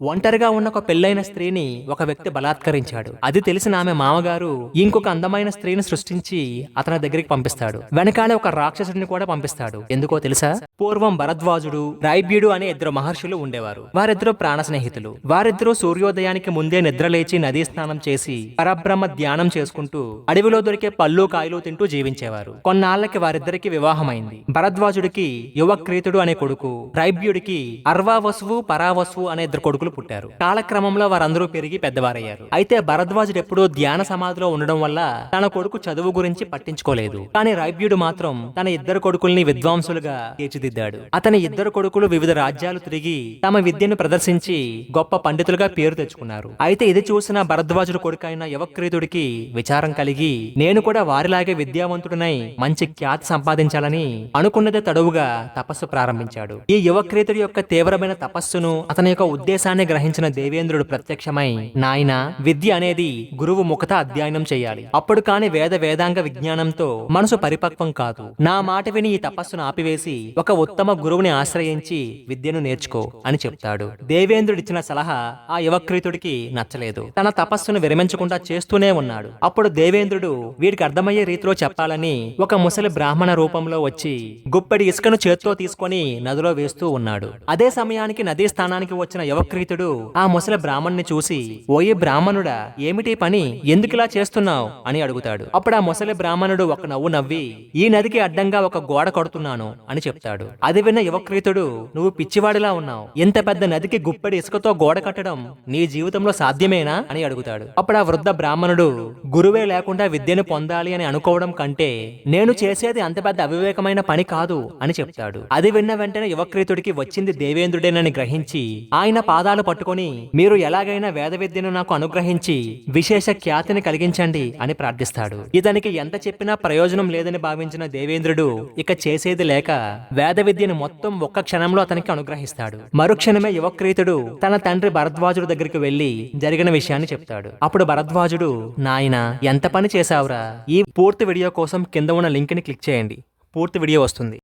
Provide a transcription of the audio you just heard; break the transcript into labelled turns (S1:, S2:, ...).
S1: ఒంటరిగా ఉన్న ఒక పెళ్లైన స్త్రీని ఒక వ్యక్తి బలాత్కరించాడు. అది తెలిసిన ఆమె మామగారు ఇంకొక అందమైన స్త్రీని సృష్టించి అతని దగ్గరికి పంపిస్తాడు. వెనకాలే ఒక రాక్షసుడిని కూడా పంపిస్తాడు. ఎందుకో తెలుసా? పూర్వం భరద్వాజుడు, రైబ్యుడు అనే ఇద్దరు మహర్షులు ఉండేవారు. వారిద్దరూ ప్రాణ స్నేహితులు. వారిద్దరూ సూర్యోదయానికి ముందే నిద్రలేచి నదీ స్నానం చేసి పరబ్రహ్మ ధ్యానం చేసుకుంటూ అడవిలో దొరికే పళ్ళు కాయలు తింటూ జీవించేవారు. కొన్నాళ్లకి వారిద్దరికి వివాహమైంది. భరద్వాజుడికి యువక్రీతుడు అనే కొడుకు, రైబ్యుడికి అర్వావసువు పరావసువు అనే ఇద్దరు కొడుకులు పుట్టారు. కాలక్రమంలో వారందరూ పెరిగి పెద్దవారయ్యారు. అయితే భరద్వాజుడు ఎప్పుడూ ధ్యాన సమాధిలో ఉండడం వల్ల తన కొడుకు చదువు గురించి పట్టించుకోలేదు. కానీ రైబ్యుడు మాత్రం తన ఇద్దరు కొడుకుల్ని విద్వాంసులుగా తీర్చిదిద్దాడు. అతని ఇద్దరు కొడుకులు వివిధ రాజ్యాలు తిరిగి తమ విద్యను ప్రదర్శించి గొప్ప పండితులుగా పేరు తెచ్చుకున్నారు. అయితే ఇది చూసిన భరద్వాజుడు కొడుకైన యువక్రీతుడికి విచారం కలిగి, నేను కూడా వారిలాగే విద్యావంతుడినై మంచి ఖ్యాతి సంపాదించాలని అనుకున్నదే తడువుగా తపస్సు ప్రారంభించాడు. ఈ యువక్రీతుడి యొక్క తీవ్రమైన తపస్సును, అతని యొక్క ఉద్దేశాన్ని గ్రహించిన దేవేంద్రుడు ప్రత్యక్షమై, నాయనా, విద్య అనేది గురువు ముఖత అధ్యయనం చేయాలి. అప్పుడు కాని వేదాంగ విజ్ఞానంతో మనసు పరిపక్వం కాదు. నా మాట విని ఈ తపస్సును ఆపివేసి ఒక ఉత్తమ గురువుని ఆశ్రయించి విద్యను నేర్చుకో అని చెప్తాడు. దేవేంద్రుడిచ్చిన సలహా ఆ యువక్రీతుడికి నచ్చలేదు. తన తపస్సును విరమించకుండా చేస్తూనే ఉన్నాడు. అప్పుడు దేవేంద్రుడు వీడికి అర్థమయ్యే రీతిలో చెప్పాలని ఒక ముసలి బ్రాహ్మణ రూపంలో వచ్చి గుప్పెడి ఇసుకను చేత్తో తీసుకొని నదిలో వేస్తూ ఉన్నాడు. అదే సమయానికి నదీ స్థానానికి వచ్చిన యువక్రీతుడు ఆ ముసలి బ్రాహ్మణ్ణి చూసి, ఓయే బ్రాహ్మణుడా, ఏమిటి పని, ఎందుకిలా చేస్తున్నావు అని అడుగుతాడు. అప్పుడు ఆ ముసలి బ్రాహ్మణుడు ఒక నవ్వు నవ్వి, ఈ నదికి అడ్డంగా ఒక గోడ కడుతున్నాను అని చెప్తాడు. అది విన్న యువక్రీతుడు, నువ్వు పిచ్చివాడిలా ఉన్నావు, ఇంత పెద్ద నదికి గుప్పెడి ఇసుకతో గోడ కట్టడం నీ జీవితంలో సాధ్యమేనా అని అడుగుతాడు. అప్పుడు ఆ వృద్ధ బ్రాహ్మణుడు, గురువే లేకుండా విద్యను పొందాలి అని అనుకోవడం కంటే నేను చేసేది అంత పెద్ద అవివేకమైన పని కాదు అని చెప్తాడు. అది విన్న వెంటనే యువక్రీతుడికి వచ్చింది దేవేంద్రుడేనని గ్రహించి ఆయన పాదాలు పట్టుకొని, మీరు ఎలాగైనా వేద విద్యను నాకు అనుగ్రహించి విశేష ఖ్యాతిని కలిగించండి అని ప్రార్థిస్తాడు. ఇతనికి ఎంత చెప్పినా ప్రయోజనం లేదని భావించిన దేవేంద్రుడు ఇక చేసేది లేక వేద విద్యను మొత్తం ఒక్క క్షణంలో అతనికి అనుగ్రహిస్తాడు. మరుక్షణమే యువక్రీతుడు తన తండ్రి భరద్వాజుడు దగ్గరికి వెళ్లి జరిగిన విషయాన్ని చెప్తాడు. అప్పుడు భరద్వాజుడు, నాయనా, ఎంత పని చేశావురా, ఈ పూర్తి వీడియో కోసం కింద ఉన్న లింక్ ని క్లిక్ చేయండి, పూర్తి వీడియో వస్తుంది.